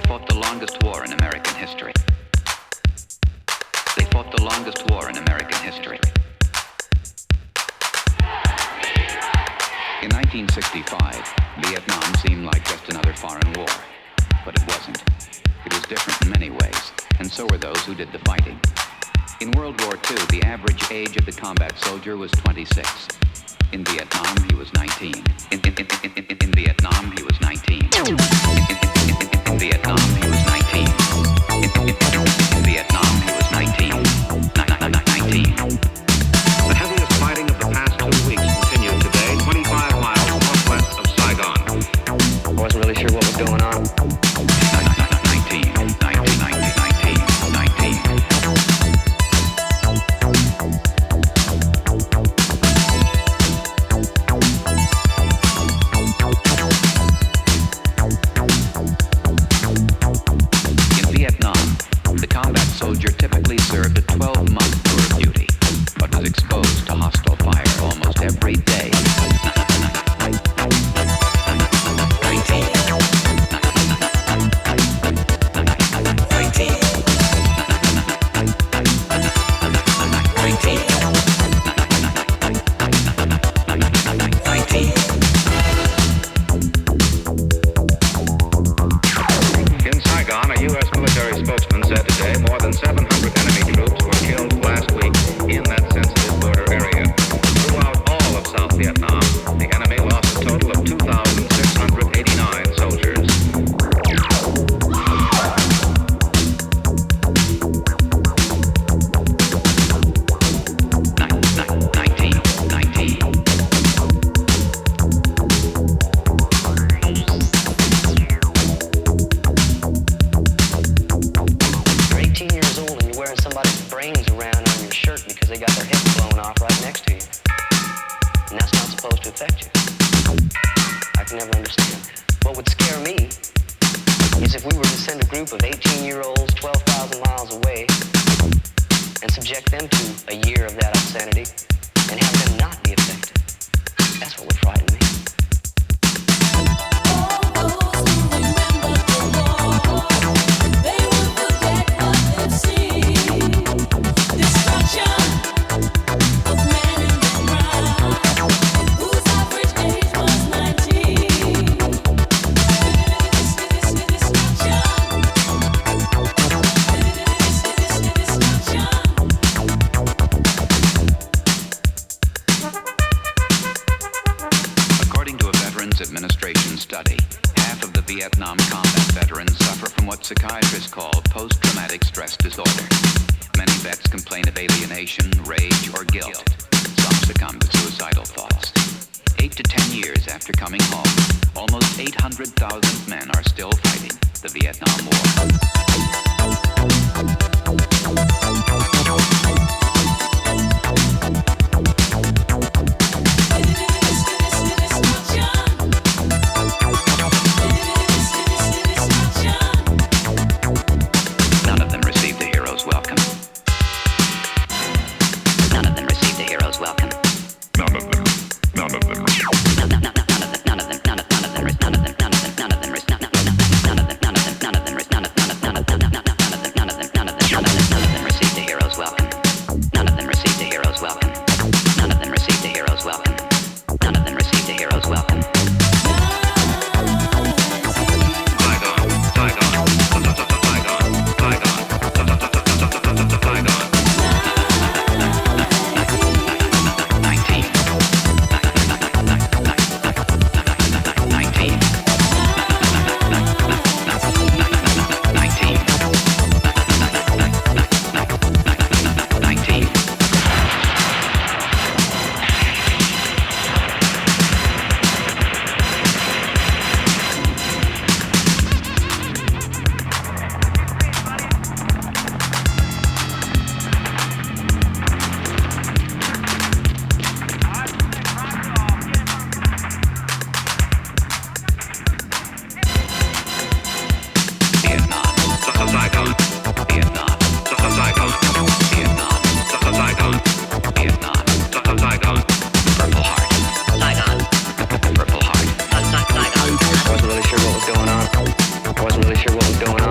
fought the longest war in American history. They fought the longest war in American history. In 1965, Vietnam seemed like just another foreign war. But it wasn't. It was different in many ways, and so were those who did the fighting. In World War II, the average age of the combat soldier was 26. In Vietnam, he was 19. In Vietnam, he was 19. In Vietnam, he was 19. In Vietnam, he was 19. 19. The heaviest fighting of the past 2 weeks continued today, 25 miles northwest of Saigon. I wasn't really sure what was going on. 19. In Vietnam, the combat soldier typically served a 12-month tour of duty, but was exposed to hostile fire almost every day. 19. In Saigon, a U.S. military spokesman said today more than 700 enemy troops were killed last week in that sensitive border area. Throughout all of South Vietnam, the enemy lost a total of 2,689 soldiers. You're 18 years old and you're wearing somebody's brains around on your shirt because they got their head blown off right next to you. And that's not supposed to affect you. I can never understand. What would scare me is if we were to send a group of 18-year-olds 12,000 miles away and subject them to a year of that obscenity and have them not be affected. That's what would frighten me. According to a Veterans Administration study, half of the Vietnam combat veterans suffer from what psychiatrists call post-traumatic stress disorder. Many vets complain of alienation, rage, or guilt. Some succumb to suicidal thoughts. 8 to 10 years after coming home, almost 800,000 men are still fighting the Vietnam None of them received a hero's welcome. None of them received a hero's welcome. None of them. None of them. Received a sure what was going on.